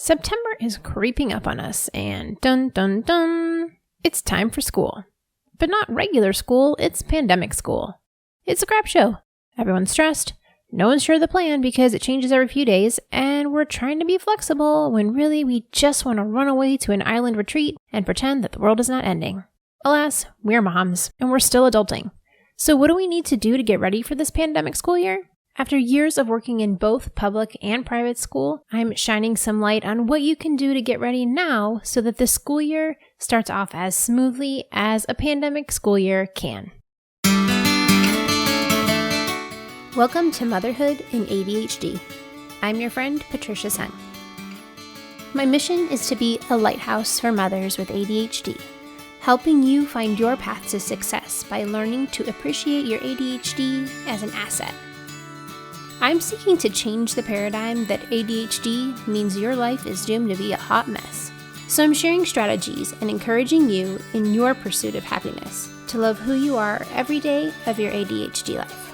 September is creeping up on us, and dun dun dun, it's time for school. But not regular school, it's pandemic school. It's a crap show. Everyone's stressed, no one's sure of the plan because it changes every few days, and we're trying to be flexible when really we just want to run away to an island retreat and pretend that the world is not ending. Alas, we're moms, and we're still adulting. So what do we need to do to get ready for this pandemic school year? After years of working in both public and private school, I'm shining some light on what you can do to get ready now so that the school year starts off as smoothly as a pandemic school year can. Welcome to Motherhood in ADHD. I'm your friend, Patricia Sun. My mission is to be a lighthouse for mothers with ADHD, helping you find your path to success by learning to appreciate your ADHD as an asset. I'm seeking to change the paradigm that ADHD means your life is doomed to be a hot mess. So I'm sharing strategies and encouraging you in your pursuit of happiness to love who you are every day of your ADHD life.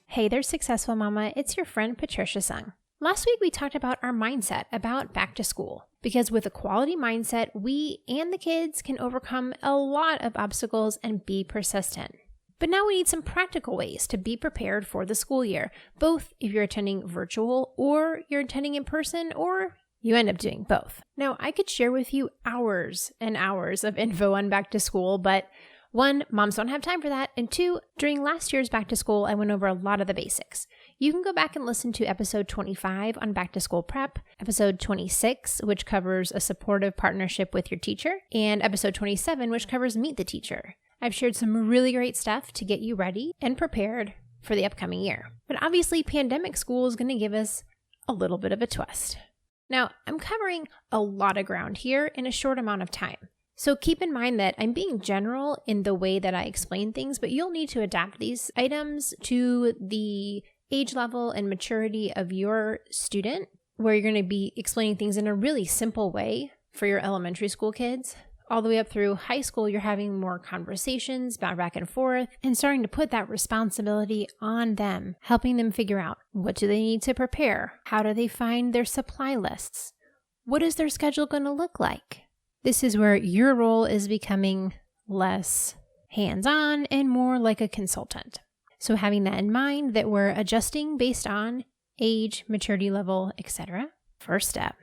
Hey there, Successful Mama. It's your friend, Patricia Sung. Last week, we talked about our mindset about back to school, because with a quality mindset, we and the kids can overcome a lot of obstacles and be persistent. But now we need some practical ways to be prepared for the school year, both if you're attending virtual or you're attending in person, or you end up doing both. Now, I could share with you hours and hours of info on back to school, but one, moms don't have time for that, and two, during last year's back to school, I went over a lot of the basics. You can go back and listen to episode 25 on back to school prep, episode 26, which covers a supportive partnership with your teacher, and episode 27, which covers meet the teacher. I've shared some really great stuff to get you ready and prepared for the upcoming year. But obviously, pandemic school is going to give us a little bit of a twist. Now, I'm covering a lot of ground here in a short amount of time. So keep in mind that I'm being general in the way that I explain things, but you'll need to adapt these items to the age level and maturity of your student, where you're going to be explaining things in a really simple way for your elementary school kids. All the way up through high school, you're having more conversations back and forth and starting to put that responsibility on them, helping them figure out what do they need to prepare? How do they find their supply lists? What is their schedule going to look like? This is where your role is becoming less hands-on and more like a consultant. So having that in mind, that we're adjusting based on age, maturity level, etc. First step.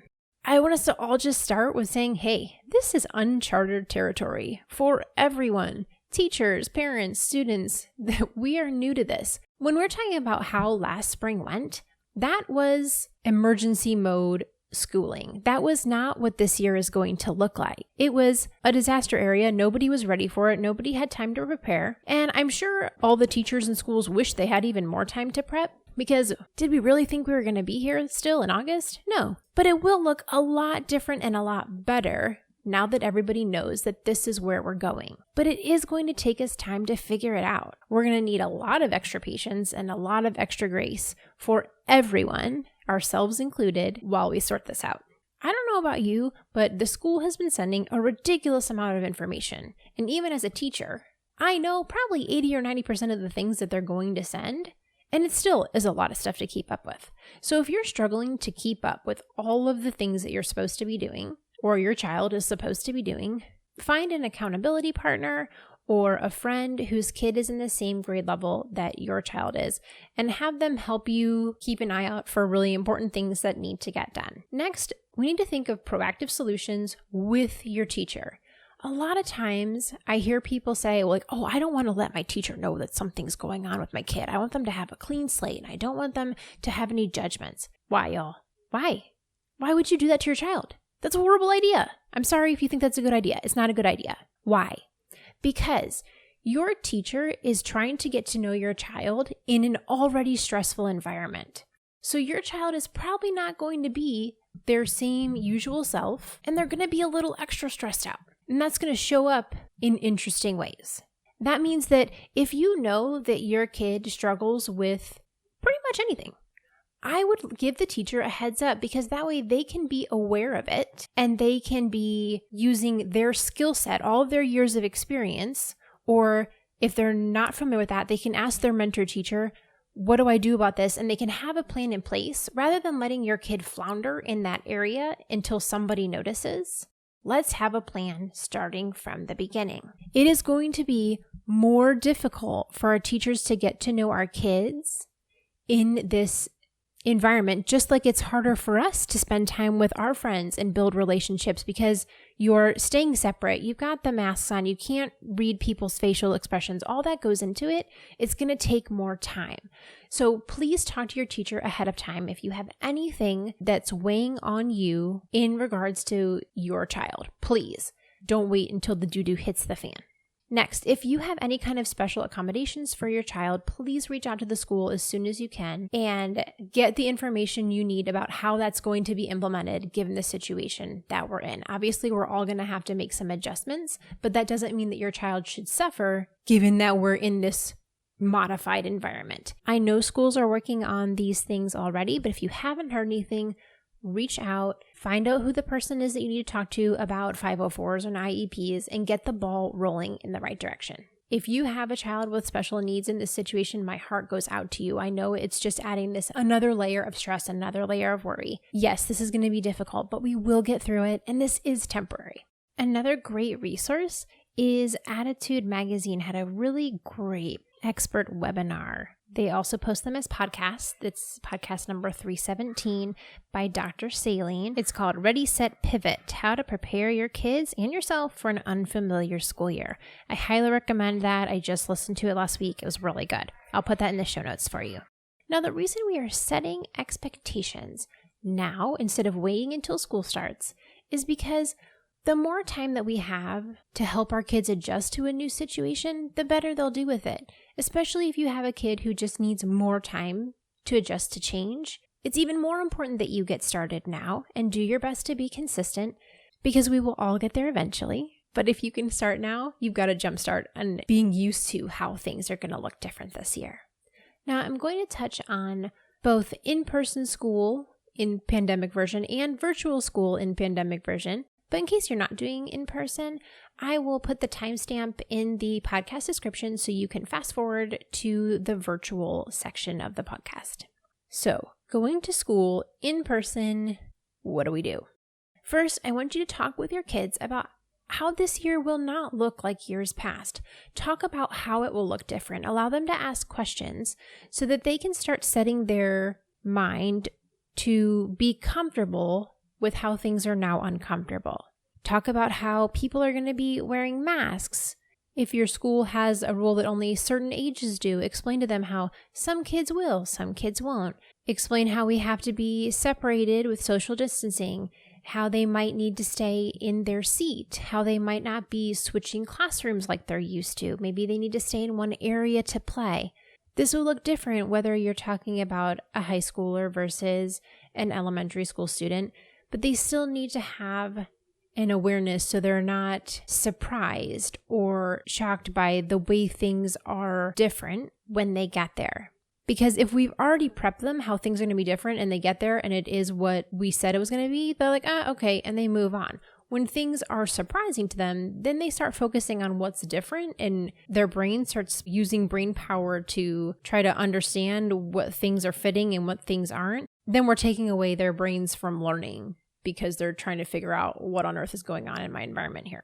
I want us to all just start with saying, hey, this is uncharted territory for everyone. Teachers, parents, students, that we are new to this. When we're talking about how last spring went, that was emergency mode schooling. That was not what this year is going to look like. It was a disaster area. Nobody was ready for it. Nobody had time to prepare. And I'm sure all the teachers in schools wish they had even more time to prep, because did we really think we were going to be here still in August? No. But it will look a lot different and a lot better now that everybody knows that this is where we're going. But it is going to take us time to figure it out. We're going to need a lot of extra patience and a lot of extra grace for everyone, ourselves included, while we sort this out. I don't know about you, but the school has been sending a ridiculous amount of information. And even as a teacher, I know probably 80 or 90% of the things that they're going to send, and it still is a lot of stuff to keep up with. So if you're struggling to keep up with all of the things that you're supposed to be doing, or your child is supposed to be doing, find an accountability partner or a friend whose kid is in the same grade level that your child is, and have them help you keep an eye out for really important things that need to get done. Next, we need to think of proactive solutions with your teacher. A lot of times I hear people say, well, like, oh, I don't want to let my teacher know that something's going on with my kid. I want them to have a clean slate, and I don't want them to have any judgments. Why, y'all? Why? Why would you do that to your child? That's a horrible idea. I'm sorry if you think that's a good idea. It's not a good idea. Why? Because your teacher is trying to get to know your child in an already stressful environment. So your child is probably not going to be their same usual self, and they're going to be a little extra stressed out. And that's going to show up in interesting ways. That means that if you know that your kid struggles with pretty much anything, I would give the teacher a heads up, because that way they can be aware of it and they can be using their skill set, all of their years of experience, Or if they're not familiar with that, they can ask their mentor teacher, what do I do about this? And they can have a plan in place rather than letting your kid flounder in that area until somebody notices. Let's have a plan starting from the beginning. It is going to be more difficult for our teachers to get to know our kids in this environment, just like it's harder for us to spend time with our friends and build relationships because you're staying separate. You've got the masks on. You can't read people's facial expressions. All that goes into it. It's going to take more time. So please talk to your teacher ahead of time if you have anything that's weighing on you in regards to your child. Please don't wait until the doo-doo hits the fan. Next, if you have any kind of special accommodations for your child, please reach out to the school as soon as you can and get the information you need about how that's going to be implemented given the situation that we're in. Obviously, we're all going to have to make some adjustments, but that doesn't mean that your child should suffer given that we're in this modified environment. I know schools are working on these things already, but if you haven't heard anything, reach out, find out who the person is that you need to talk to about 504s and IEPs, and get the ball rolling in the right direction. If you have a child with special needs in this situation, my heart goes out to you. I know it's just adding this another layer of stress, another layer of worry. Yes, this is going to be difficult, but we will get through it, and this is temporary. Another great resource is Attitude Magazine had a really great expert webinar. They also post them as podcasts. It's podcast number 317 by Dr. Saline. It's called Ready, Set, Pivot, How to Prepare Your Kids and Yourself for an Unfamiliar School Year. I highly recommend that. I just listened to it last week. It was really good. I'll put that in the show notes for you. Now, the reason we are setting expectations now instead of waiting until school starts is because the more time that we have to help our kids adjust to a new situation, the better they'll do with it. Especially if you have a kid who just needs more time to adjust to change. It's even more important that you get started now and do your best to be consistent because we will all get there eventually. But if you can start now, you've got to jumpstart on being used to how things are going to look different this year. Now, I'm going to touch on both in-person school in pandemic version and virtual school in pandemic version. But in case you're not doing in person, I will put the timestamp in the podcast description so you can fast forward to the virtual section of the podcast. So, going to school in person, what do we do? First, I want you to talk with your kids about how this year will not look like years past. Talk about how it will look different. Allow them to ask questions so that they can start setting their mind to be comfortable with how things are now uncomfortable. Talk about how people are going to be wearing masks. If your school has a rule that only certain ages do, explain to them how some kids will, some kids won't. Explain how we have to be separated with social distancing, how they might need to stay in their seat, how they might not be switching classrooms like they're used to. Maybe they need to stay in one area to play. This will look different whether you're talking about a high schooler versus an elementary school student. But they still need to have an awareness so they're not surprised or shocked by the way things are different when they get there. Because if we've already prepped them how things are going to be different and they get there and it is what we said it was going to be, they're like, okay, and they move on. When things are surprising to them, then they start focusing on what's different and their brain starts using brain power to try to understand what things are fitting and what things aren't. Then we're taking away their brains from learning because they're trying to figure out what on earth is going on in my environment here.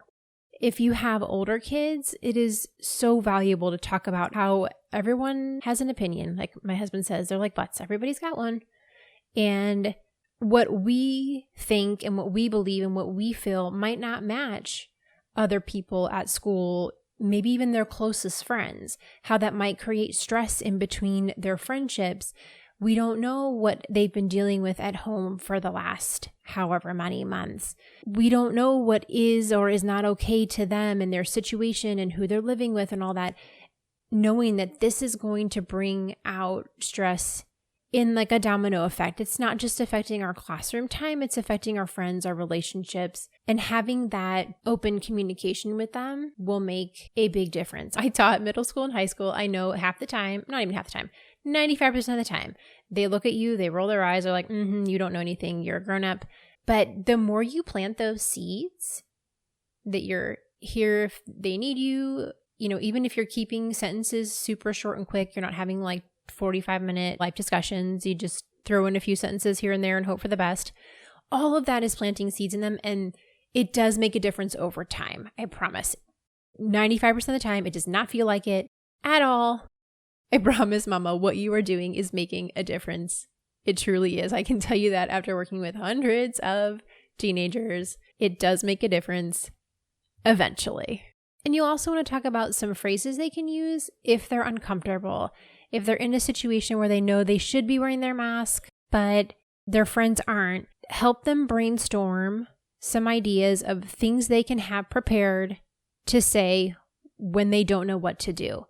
If you have older kids, it is so valuable to talk about how everyone has an opinion. Like my husband says, they're like butts. Everybody's got one. And what we think and what we believe and what we feel might not match other people at school, maybe even their closest friends, how that might create stress in between their friendships. We don't know what they've been dealing with at home for the last however many months. We don't know what is or is not okay to them and their situation and who they're living with and all that. Knowing that this is going to bring out stress in like a domino effect. It's not just affecting our classroom time, it's affecting our friends, our relationships, and having that open communication with them will make a big difference. I taught middle school and high school. I know half the time, not even half the time, 95% of the time, they look at you, they roll their eyes, they're like, you don't know anything, you're a grown up. But the more you plant those seeds that you're here if they need you, even if you're keeping sentences super short and quick, you're not having like 45-minute life discussions, you just throw in a few sentences here and there and hope for the best. All of that is planting seeds in them, and it does make a difference over time. I promise. 95% of the time, it does not feel like it at all. I promise, Mama, what you are doing is making a difference. It truly is. I can tell you that after working with hundreds of teenagers, it does make a difference eventually. And you'll also want to talk about some phrases they can use if they're uncomfortable, if they're in a situation where they know they should be wearing their mask, but their friends aren't. Help them brainstorm some ideas of things they can have prepared to say when they don't know what to do.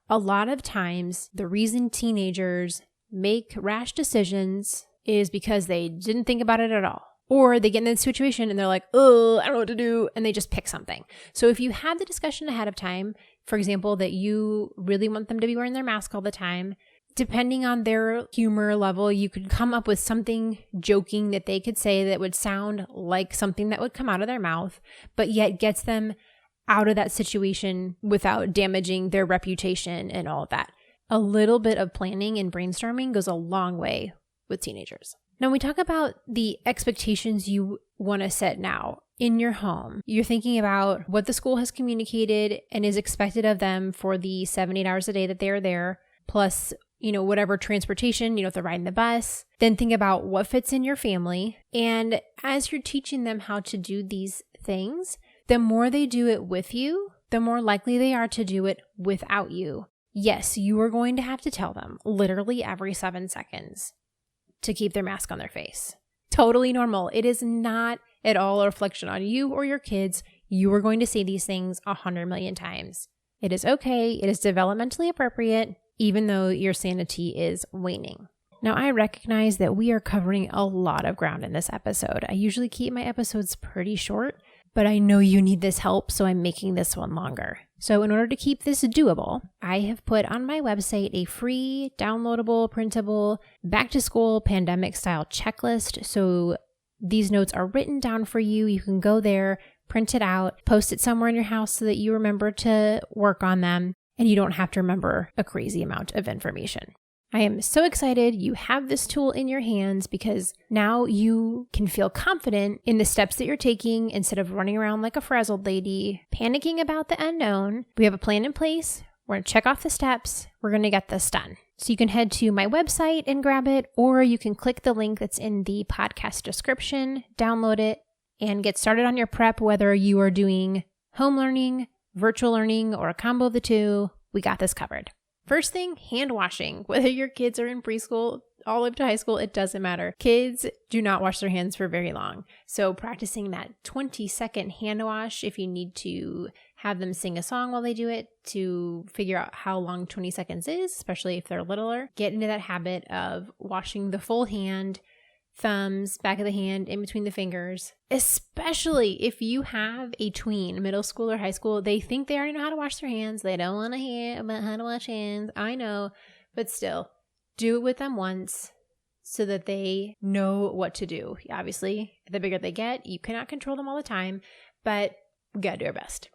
A lot of times, the reason teenagers make rash decisions is because they didn't think about it at all. Or they get in that situation and they're like, oh, I don't know what to do. And they just pick something. So if you have the discussion ahead of time, for example, that you really want them to be wearing their mask all the time, depending on their humor level, you could come up with something joking that they could say that would sound like something that would come out of their mouth, but yet gets them out of that situation without damaging their reputation and all of that. A little bit of planning and brainstorming goes a long way with teenagers. Now, we talk about the expectations you want to set now in your home. You're thinking about what the school has communicated and is expected of them for the 7-8 hours a day that they are there, plus, whatever transportation, if they're riding the bus. Then think about what fits in your family. And as you're teaching them how to do these things, the more they do it with you, the more likely they are to do it without you. Yes, you are going to have to tell them literally every 7 seconds to keep their mask on their face. Totally normal. It is not at all a reflection on you or your kids. You are going to say these things 100 million times. It is okay. It is developmentally appropriate, even though your sanity is waning. Now, I recognize that we are covering a lot of ground in this episode. I usually keep my episodes pretty short, but I know you need this help, so I'm making this one longer. So in order to keep this doable, I have put on my website a free, downloadable, printable, back-to-school pandemic-style checklist. So these notes are written down for you. You can go there, print it out, post it somewhere in your house so that you remember to work on them, and you don't have to remember a crazy amount of information. I am so excited you have this tool in your hands because now you can feel confident in the steps that you're taking instead of running around like a frazzled lady, panicking about the unknown. We have a plan in place. We're going to check off the steps. We're going to get this done. So you can head to my website and grab it, or you can click the link that's in the podcast description, download it, and get started on your prep, whether you are doing home learning, virtual learning, or a combo of the two. We got this covered. First thing, hand washing. Whether your kids are in preschool all the way up to high school, it doesn't matter. Kids do not wash their hands for very long. So practicing that 20-second hand wash, if you need to have them sing a song while they do it to figure out how long 20 seconds is, especially if they're littler, get into that habit of washing the full hand, thumbs, back of the hand, in between the fingers, especially if you have a tween, middle school or high school. They think they already know how to wash their hands. They don't want to hear about how to wash hands. I know, but still, do it with them once so that they know what to do. Obviously, the bigger they get, you cannot control them all the time, but we gotta do our best.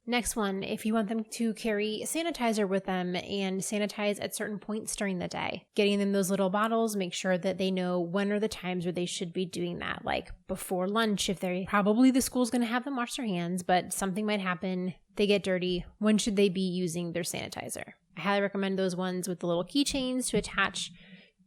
Next one, if you want them to carry sanitizer with them and sanitize at certain points during the day, getting them those little bottles, make sure that they know when are the times where they should be doing that, like before lunch, if probably the school's going to have them wash their hands, but something might happen, they get dirty, when should they be using their sanitizer? I highly recommend those ones with the little keychains to attach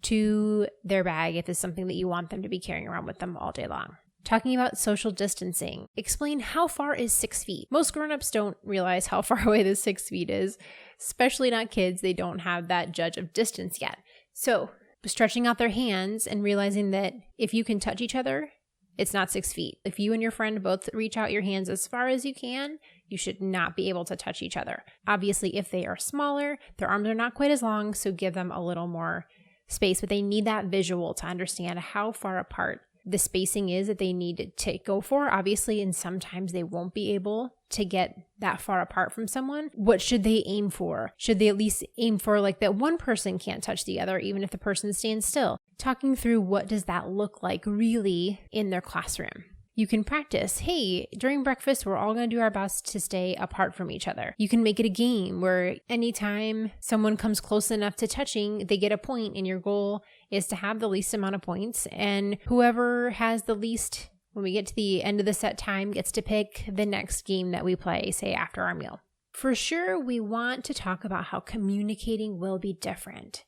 to their bag if it's something that you want them to be carrying around with them all day long. Talking about social distancing. Explain how far is 6 feet. Most grown-ups don't realize how far away the 6 feet is, especially not kids. They don't have that judge of distance yet. So stretching out their hands and realizing that if you can touch each other, it's not 6 feet. If you and your friend both reach out your hands as far as you can, you should not be able to touch each other. Obviously, if they are smaller, their arms are not quite as long, so give them a little more space, but they need that visual to understand how far apart the spacing is that they need to go for, obviously, and sometimes they won't be able to get that far apart from someone. What should they aim for? Should they at least aim for like that one person can't touch the other, even if the person stands still? Talking through what does that look like really in their classroom. You can practice, hey, during breakfast, we're all going to do our best to stay apart from each other. You can make it a game where anytime someone comes close enough to touching, they get a point, and your goal is to have the least amount of points. And whoever has the least, when we get to the end of the set time, gets to pick the next game that we play, say after our meal. For sure, we want to talk about how communicating will be different.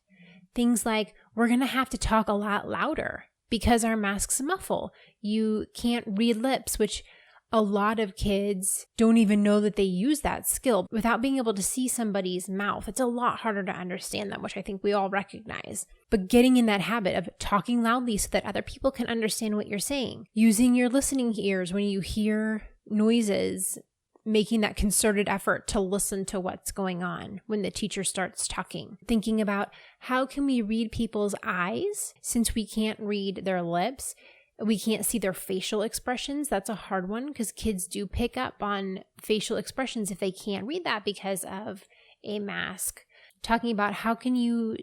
Things like we're going to have to talk a lot louder because our masks muffle. You can't read lips, which a lot of kids don't even know that they use that skill. Without being able to see somebody's mouth, it's a lot harder to understand them, which I think we all recognize. But getting in that habit of talking loudly so that other people can understand what you're saying. Using your listening ears when you hear noises, making that concerted effort to listen to what's going on when the teacher starts talking. Thinking about how can we read people's eyes since we can't read their lips. We can't see their facial expressions. That's a hard one because kids do pick up on facial expressions if they can't read that because of a mask. Talking about how can you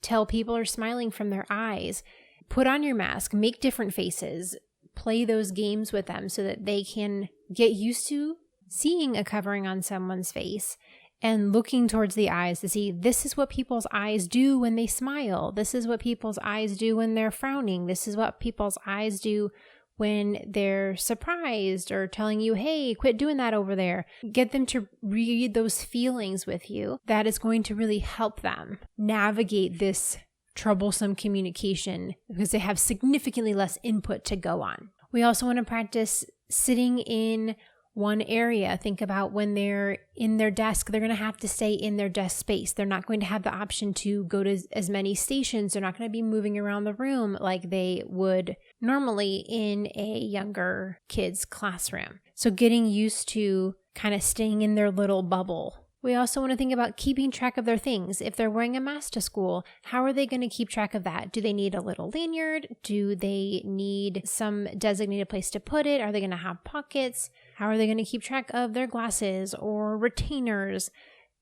tell people are smiling from their eyes. Put on your mask, make different faces, play those games with them so that they can get used to seeing a covering on someone's face and looking towards the eyes to see this is what people's eyes do when they smile. This is what people's eyes do when they're frowning. This is what people's eyes do when they're surprised or telling you, hey, quit doing that over there. Get them to read those feelings with you. That is going to really help them navigate this troublesome communication because they have significantly less input to go on. We also want to practice sitting in one area. Think about when they're in their desk, they're going to have to stay in their desk space. They're not going to have the option to go to as many stations. They're not going to be moving around the room like they would normally in a younger kid's classroom. So getting used to kind of staying in their little bubble. We also want to think about keeping track of their things. If they're wearing a mask to school, how are they going to keep track of that? Do they need a little lanyard? Do they need some designated place to put it? Are they going to have pockets? How are they going to keep track of their glasses or retainers?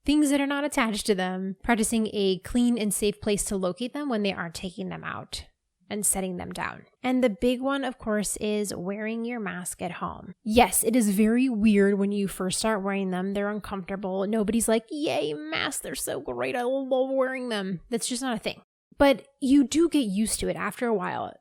Things that are not attached to them. Practicing a clean and safe place to locate them when they are taking them out and setting them down. And the big one, of course, is wearing your mask at home. Yes, it is very weird when you first start wearing them. They're uncomfortable. Nobody's like, yay, masks, they're so great. I love wearing them. That's just not a thing. But you do get used to it after a while.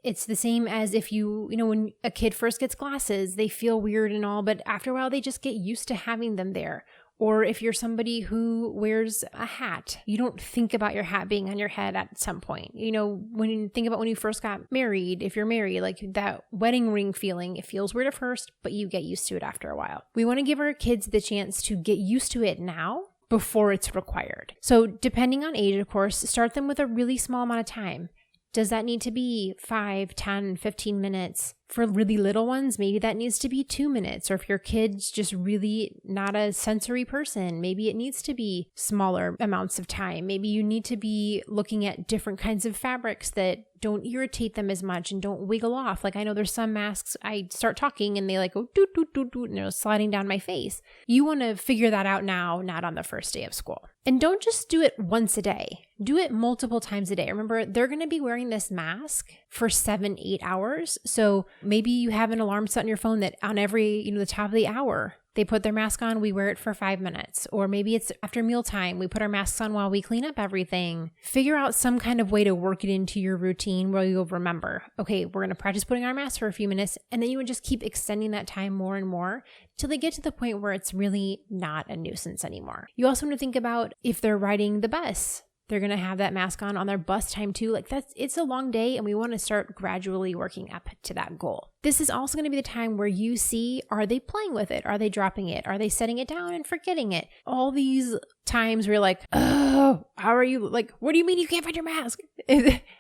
It's the same as if when a kid first gets glasses, they feel weird and all, but after a while, they just get used to having them there. Or if you're somebody who wears a hat, you don't think about your hat being on your head at some point. When you think about when you first got married, if you're married, like that wedding ring feeling, it feels weird at first, but you get used to it after a while. We want to give our kids the chance to get used to it now before it's required. So depending on age, of course, start them with a really small amount of time. Does that need to be 5, 10, 15 minutes? For really little ones, maybe that needs to be 2 minutes. Or if your kid's just really not a sensory person, maybe it needs to be smaller amounts of time. Maybe you need to be looking at different kinds of fabrics that don't irritate them as much and don't wiggle off. Like I know there's some masks, I start talking and they like go doot, doot, doot, doot, and they're sliding down my face. You want to figure that out now, not on the first day of school. And don't just do it once a day. Do it multiple times a day. Remember, they're going to be wearing this mask for 7-8 hours. So maybe you have an alarm set on your phone that on every, the top of the hour, they put their mask on, we wear it for 5 minutes. Or maybe it's after mealtime, we put our masks on while we clean up everything. Figure out some kind of way to work it into your routine where you'll remember, okay, we're going to practice putting our masks for a few minutes. And then you would just keep extending that time more and more till they get to the point where it's really not a nuisance anymore. You also want to think about if they're riding the bus. They're going to have that mask on their bus time too. It's a long day and we want to start gradually working up to that goal. This is also going to be the time where you see, are they playing with it? Are they dropping it? Are they setting it down and forgetting it? All these times where you're like, oh, how are you? Like, what do you mean you can't find your mask?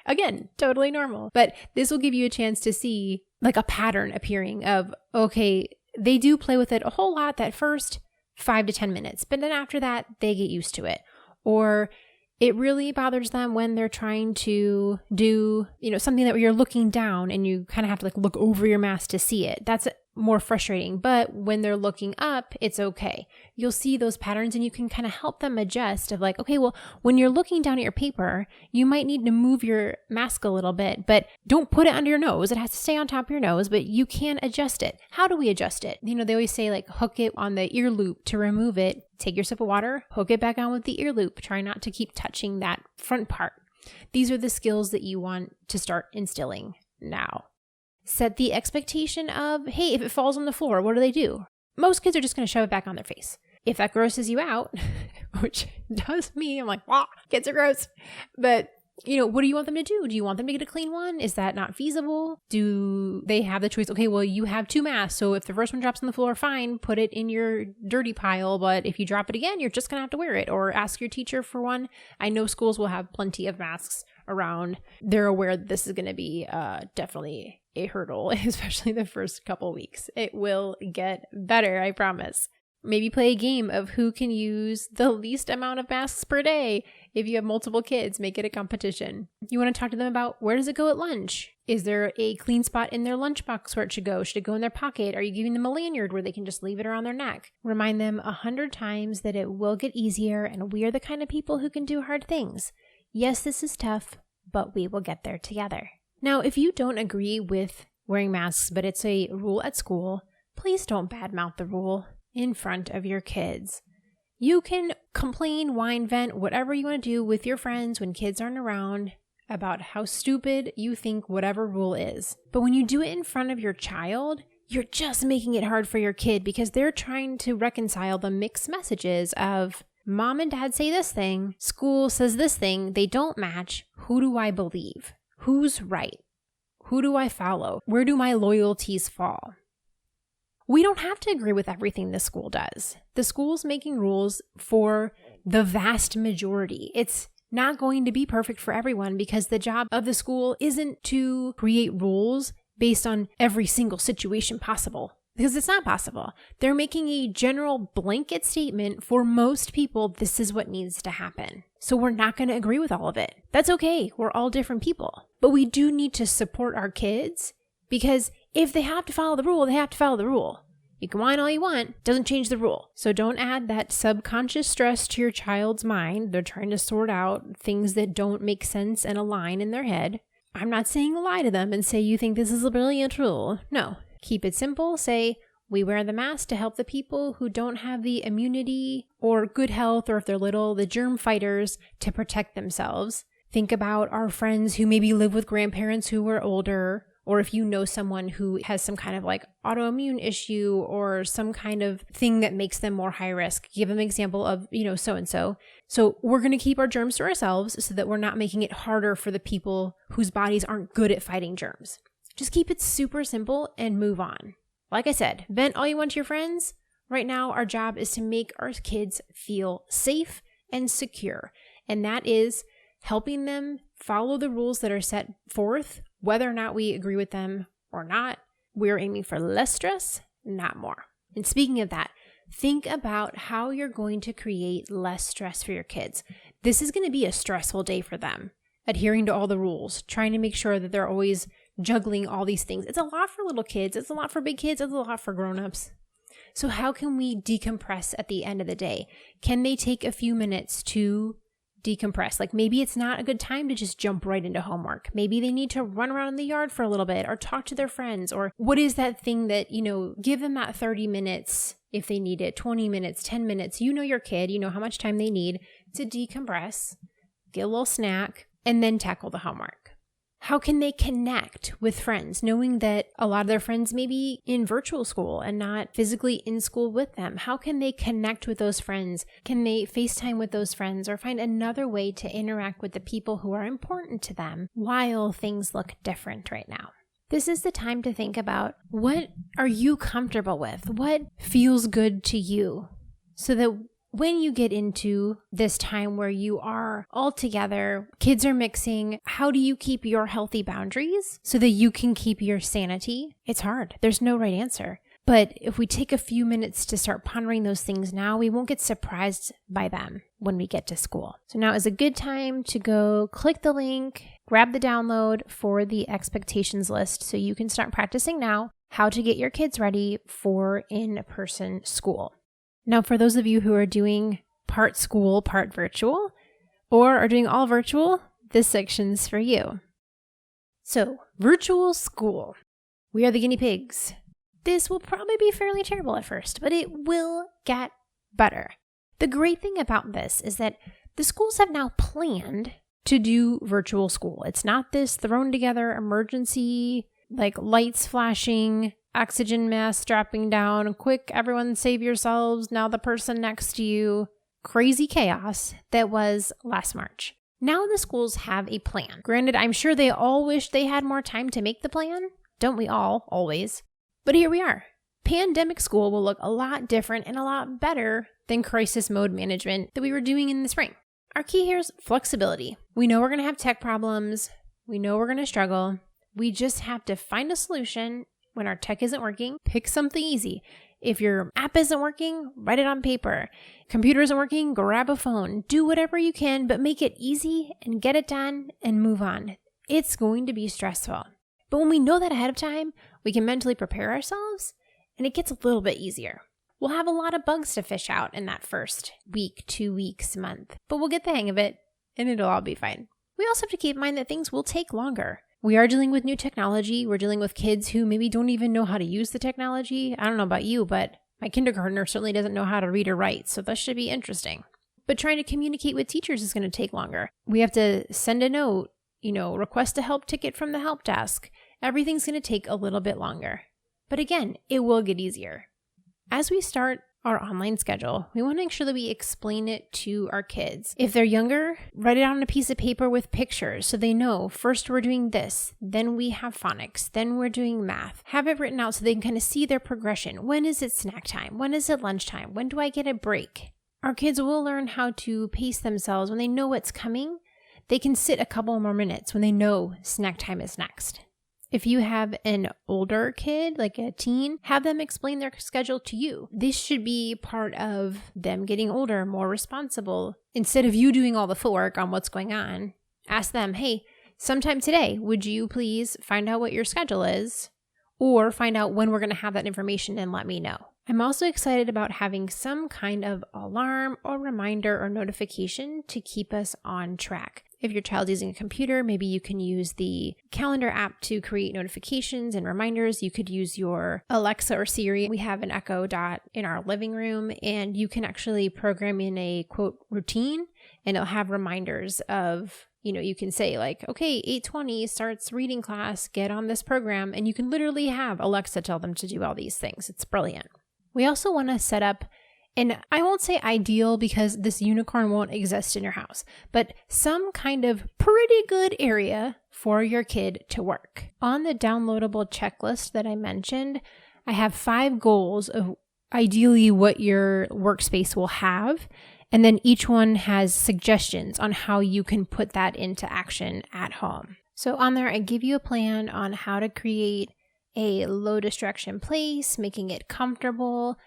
Again, totally normal. But this will give you a chance to see like a pattern appearing of, okay, they do play with it a whole lot that first 5 to 10 minutes, but then after that, they get used to it. Or it really bothers them when they're trying to do, something that you're looking down and you kind of have to like look over your mask to see it. That's more frustrating. But when they're looking up, it's okay. You'll see those patterns and you can kind of help them adjust of like, okay, well, when you're looking down at your paper, you might need to move your mask a little bit, but don't put it under your nose. It has to stay on top of your nose, but you can adjust it. How do we adjust it? They always say like hook it on the ear loop to remove it. Take your sip of water, hook it back on with the ear loop. Try not to keep touching that front part. These are the skills that you want to start instilling now. Set the expectation of, hey, if it falls on the floor, what do? Most kids are just going to shove it back on their face. If that grosses you out, which does me, I'm like, wow, kids are gross. But, what do you want them to do? Do you want them to get a clean one? Is that not feasible? Do they have the choice? Okay, well, you have 2 masks. So if the first one drops on the floor, fine, put it in your dirty pile. But if you drop it again, you're just going to have to wear it or ask your teacher for one. I know schools will have plenty of masks around. They're aware that this is going to be definitely a hurdle, especially the first couple weeks. It will get better, I promise. Maybe play a game of who can use the least amount of masks per day. If you have multiple kids, make it a competition. You want to talk to them about where does it go at lunch? Is there a clean spot in their lunchbox where it should go? Should it go in their pocket? Are you giving them a lanyard where they can just leave it around their neck? Remind them 100 times that it will get easier and we are the kind of people who can do hard things. Yes, this is tough, but we will get there together. Now, if you don't agree with wearing masks, but it's a rule at school, please don't badmouth the rule in front of your kids. You can complain, whine, vent, whatever you want to do with your friends when kids aren't around about how stupid you think whatever rule is. But when you do it in front of your child, you're just making it hard for your kid because they're trying to reconcile the mixed messages of mom and dad say this thing, school says this thing, they don't match. Who do I believe? Who's right? Who do I follow? Where do my loyalties fall? We don't have to agree with everything the school does. The school's making rules for the vast majority. It's not going to be perfect for everyone because the job of the school isn't to create rules based on every single situation possible. Because it's not possible. They're making a general blanket statement for most people, this is what needs to happen. So we're not going to agree with all of it. That's okay. We're all different people. But we do need to support our kids because if they have to follow the rule, they have to follow the rule. You can whine all you want, doesn't change the rule. So don't add that subconscious stress to your child's mind. They're trying to sort out things that don't make sense and align in their head. I'm not saying lie to them and say you think this is a brilliant rule. No. Keep it simple. Say, we wear the mask to help the people who don't have the immunity or good health, or if they're little, the germ fighters to protect themselves. Think about our friends who maybe live with grandparents who are older, or if you know someone who has some kind of like autoimmune issue or some kind of thing that makes them more high risk. Give them an example of, so-and-so. So we're going to keep our germs to ourselves so that we're not making it harder for the people whose bodies aren't good at fighting germs. Just keep it super simple and move on. Like I said, vent all you want to your friends. Right now, our job is to make our kids feel safe and secure. And that is helping them follow the rules that are set forth, whether or not we agree with them or not. We're aiming for less stress, not more. And speaking of that, think about how you're going to create less stress for your kids. This is going to be a stressful day for them. Adhering to all the rules, trying to make sure that they're always juggling all these things. It's a lot for little kids. It's a lot for big kids. It's a lot for grown-ups. So how can we decompress at the end of the day? Can they take a few minutes to decompress? Like maybe it's not a good time to just jump right into homework. Maybe they need to run around in the yard for a little bit or talk to their friends, or what is that thing that, give them that 30 minutes if they need it, 20 minutes, 10 minutes. You know your kid, you know how much time they need to decompress, get a little snack, and then tackle the homework. How can they connect with friends, knowing that a lot of their friends may be in virtual school and not physically in school with them? How can they connect with those friends? Can they FaceTime with those friends or find another way to interact with the people who are important to them while things look different right now? This is the time to think about, what are you comfortable with? What feels good to you? So that when you get into this time where you are all together, kids are mixing, how do you keep your healthy boundaries so that you can keep your sanity? It's hard. There's no right answer. But if we take a few minutes to start pondering those things now, we won't get surprised by them when we get to school. So now is a good time to go click the link, grab the download for the expectations list so you can start practicing now. how to get your kids ready for in-person school. Now, for those of you who are doing part school, part virtual, or are doing all virtual, this section's for you. So, virtual school. We are the guinea pigs. This will probably be fairly terrible at first, but it will get better. The great thing about this is that the schools have now planned to do virtual school. It's not this thrown together emergency, like lights flashing, oxygen mask dropping down, quick, everyone save yourselves, now the person next to you, crazy chaos that was last March. Now the schools have a plan. Granted, I'm sure they all wish they had more time to make the plan. Don't we all, always? But here we are. Pandemic school will look a lot different and a lot better than crisis mode management that we were doing in the spring. Our key here is flexibility. We know we're going to have tech problems. We know we're going to struggle. We just have to find a solution when our tech isn't working. Pick something easy. If your app isn't working, write it on paper. Computer isn't working, grab a phone. Do whatever you can, but make it easy and get it done and move on. It's going to be stressful. But when we know that ahead of time, we can mentally prepare ourselves and it gets a little bit easier. We'll have a lot of bugs to fish out in that first week, 2 weeks, month, but we'll get the hang of it and it'll all be fine. We also have to keep in mind that things will take longer. We are dealing with new technology. We're dealing with kids who maybe don't even know how to use the technology. I don't know about you, but my kindergartner certainly doesn't know how to read or write, so this should be interesting. But trying to communicate with teachers is going to take longer. We have to send a note, request a help ticket from the help desk. Everything's going to take a little bit longer. But again, it will get easier. As we start our online schedule, we want to make sure that we explain it to our kids. If they're younger, write it on a piece of paper with pictures so they know first we're doing this, then we have phonics, then we're doing math. Have it written out so they can kind of see their progression. When is it snack time? When is it lunchtime? When do I get a break? Our kids will learn how to pace themselves when they know what's coming. They can sit a couple more minutes when they know snack time is next. If you have an older kid, like a teen, have them explain their schedule to you. This should be part of them getting older, more responsible. Instead of you doing all the footwork on what's going on, ask them, hey, sometime today, would you please find out what your schedule is? Or find out when we're going to have that information and let me know. I'm also excited about having some kind of alarm or reminder or notification to keep us on track. If your child's using a computer, maybe you can use the calendar app to create notifications and reminders. You could use your Alexa or Siri. We have an Echo Dot in our living room, and you can actually program in a, quote, routine, and it'll have reminders of, you can say like, okay, 8:20 starts reading class, get on this program, and you can literally have Alexa tell them to do all these things. It's brilliant. We also want to set up, and I won't say ideal because this unicorn won't exist in your house, but some kind of pretty good area for your kid to work. On the downloadable checklist that I mentioned, I have 5 goals of ideally what your workspace will have, and then each one has suggestions on how you can put that into action at home. So on there, I give you a plan on how to create a low distraction place, making it comfortable,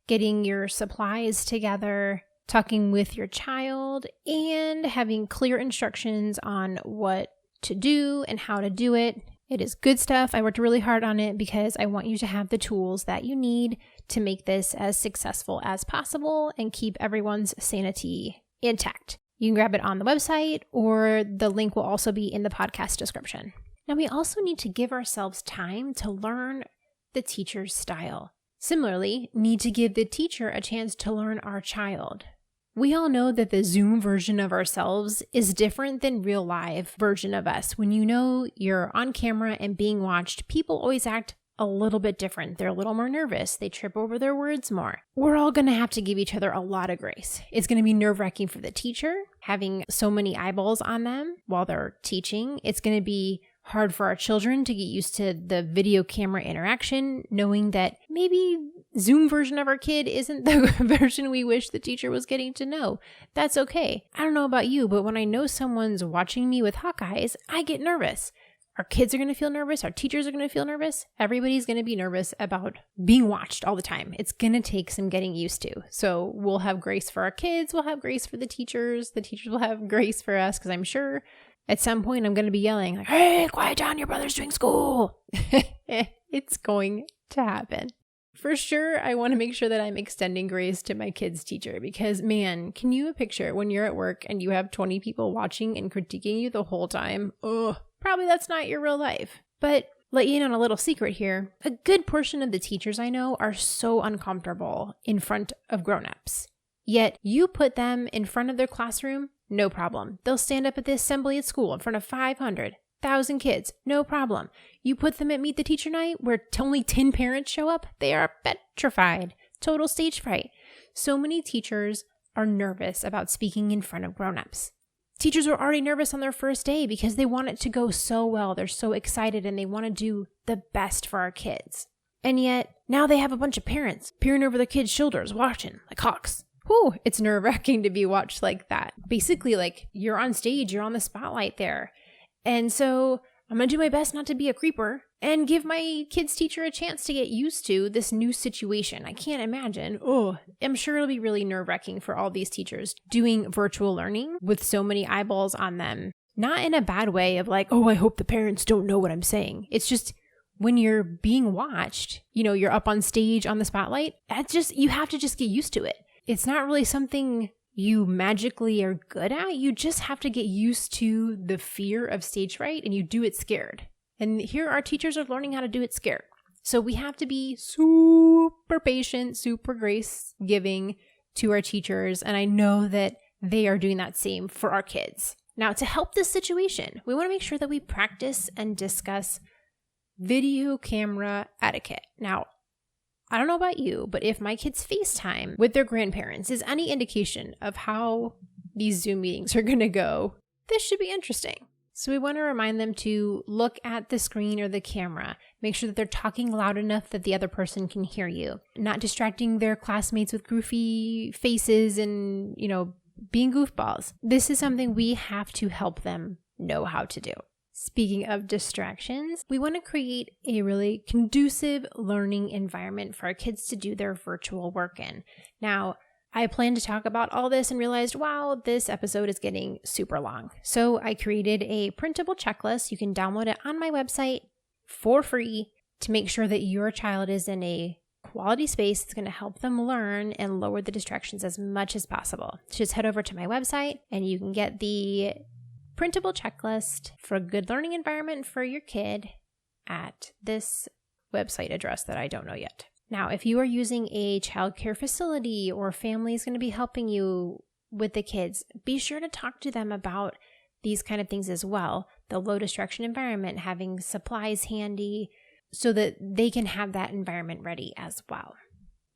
getting your supplies together, talking with your child, and having clear instructions on what to do and how to do it. It is good stuff. I worked really hard on it because I want you to have the tools that you need to make this as successful as possible and keep everyone's sanity intact. You can grab it on the website, or the link will also be in the podcast description. Now, we also need to give ourselves time to learn the teacher's style. Similarly, need to give the teacher a chance to learn our child. We all know that the Zoom version of ourselves is different than real live version of us. When you know you're on camera and being watched, people always act a little bit different. They're a little more nervous. They trip over their words more. We're all going to have to give each other a lot of grace. It's going to be nerve-wracking for the teacher, having so many eyeballs on them while they're teaching. It's going to be hard for our children to get used to the video camera interaction, knowing that maybe Zoom version of our kid isn't the version we wish the teacher was getting to know. That's okay. I don't know about you, but when I know someone's watching me with hawk eyes, I get nervous. Our kids are going to feel nervous. Our teachers are going to feel nervous. Everybody's going to be nervous about being watched all the time. It's going to take some getting used to. So we'll have grace for our kids. We'll have grace for the teachers. The teachers will have grace for us, because I'm sure at some point I'm going to be yelling like, hey, quiet down, your brother's doing school. It's going to happen. For sure, I want to make sure that I'm extending grace to my kid's teacher because, man, can you picture when you're at work and you have 20 people watching and critiquing you the whole time? Oh, probably that's not your real life. But let you in on a little secret here. A good portion of the teachers I know are so uncomfortable in front of grown-ups. Yet you put them in front of their classroom, no problem. They'll stand up at the assembly at school in front of 500,000 kids, no problem. You put them at Meet the Teacher Night where only 10 parents show up, they are petrified. Total stage fright. So many teachers are nervous about speaking in front of grown-ups. Teachers are already nervous on their first day because they want it to go so well. They're so excited and they want to do the best for our kids. And yet, now they have a bunch of parents peering over their kids' shoulders, watching like hawks. Whew, it's nerve-wracking to be watched like that. Basically, like, you're on stage, you're on the spotlight there. And so I'm going to do my best not to be a creeper and give my kid's teacher a chance to get used to this new situation. I can't imagine. Oh, I'm sure it'll be really nerve-wracking for all these teachers doing virtual learning with so many eyeballs on them. Not in a bad way of like, oh, I hope the parents don't know what I'm saying. It's just when you're being watched, you're up on stage on the spotlight, you have to just get used to it. It's not really something you magically are good at. You just have to get used to the fear of stage fright and you do it scared. And here our teachers are learning how to do it scared. So we have to be super patient, super grace giving to our teachers. And I know that they are doing that same for our kids. Now, to help this situation, we want to make sure that we practice and discuss video camera etiquette. Now, I don't know about you, but if my kids FaceTime with their grandparents is any indication of how these Zoom meetings are going to go, this should be interesting. So we want to remind them to look at the screen or the camera, make sure that they're talking loud enough that the other person can hear you, not distracting their classmates with goofy faces and, being goofballs. This is something we have to help them know how to do. Speaking of distractions, we want to create a really conducive learning environment for our kids to do their virtual work in. Now, I planned to talk about all this and realized, wow, this episode is getting super long. So I created a printable checklist. You can download it on my website for free to make sure that your child is in a quality space that's going to help them learn and lower the distractions as much as possible. Just head over to my website and you can get the printable checklist for a good learning environment for your kid at this website address that I don't know yet. Now, if you are using a childcare facility or family is going to be helping you with the kids, be sure to talk to them about these kind of things as well. The low distraction environment, having supplies handy so that they can have that environment ready as well.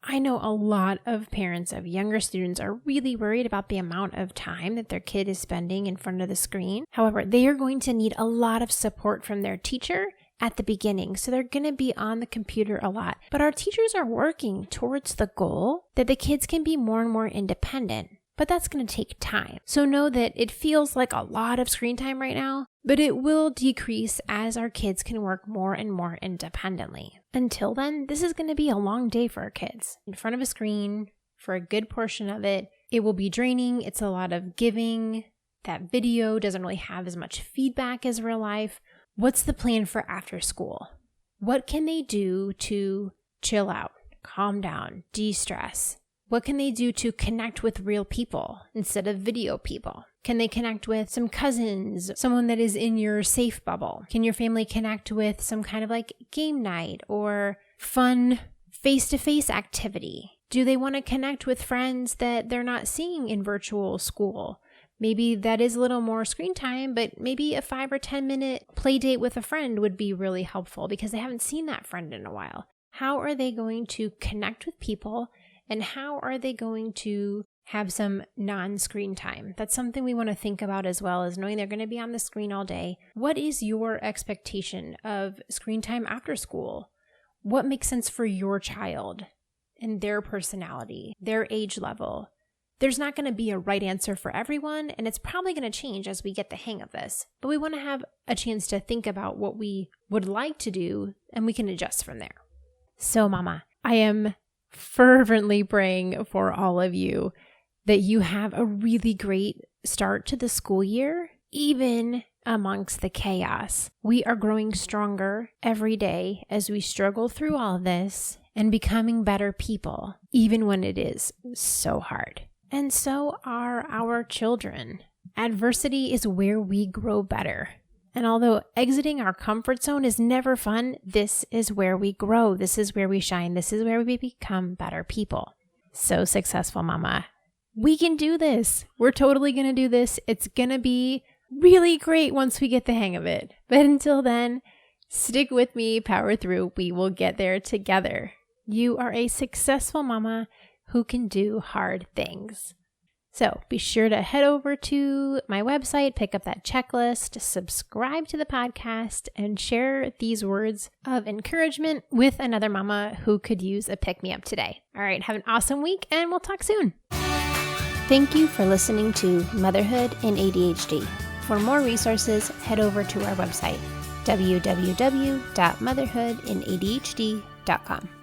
I know a lot of parents of younger students are really worried about the amount of time that their kid is spending in front of the screen. However, they are going to need a lot of support from their teacher at the beginning. So they're going to be on the computer a lot. But our teachers are working towards the goal that the kids can be more and more independent. But that's going to take time. So know that it feels like a lot of screen time right now, but it will decrease as our kids can work more and more independently. Until then, this is going to be a long day for our kids. In front of a screen for a good portion of it, it will be draining. It's a lot of giving. That video doesn't really have as much feedback as real life. What's the plan for after school? What can they do to chill out, calm down, de-stress? What can they do to connect with real people instead of video people? Can they connect with some cousins, someone that is in your safe bubble? Can your family connect with some kind of like game night or fun face-to-face activity? Do they want to connect with friends that they're not seeing in virtual school? Maybe that is a little more screen time, but maybe a 5 or 10 minute play date with a friend would be really helpful because they haven't seen that friend in a while. How are they going to connect with people and how are they going to have some non-screen time? That's something we want to think about as well as knowing they're going to be on the screen all day. What is your expectation of screen time after school? What makes sense for your child and their personality, their age level? There's not going to be a right answer for everyone, and it's probably going to change as we get the hang of this. But we want to have a chance to think about what we would like to do, and we can adjust from there. So, Mama, I am fervently praying for all of you that you have a really great start to the school year, even amongst the chaos. We are growing stronger every day as we struggle through all of this and becoming better people, even when it is so hard. And so are our children. Adversity is where we grow better. And although exiting our comfort zone is never fun, this is where we grow. This is where we shine. This is where we become better people. So successful, Mama. We can do this. We're totally going to do this. It's going to be really great once we get the hang of it. But until then, stick with me, power through. We will get there together. You are a successful mama who can do hard things. So be sure to head over to my website, pick up that checklist, subscribe to the podcast, and share these words of encouragement with another mama who could use a pick-me-up today. All right, have an awesome week, and we'll talk soon. Thank you for listening to Motherhood in ADHD. For more resources, head over to our website, www.motherhoodinadhd.com.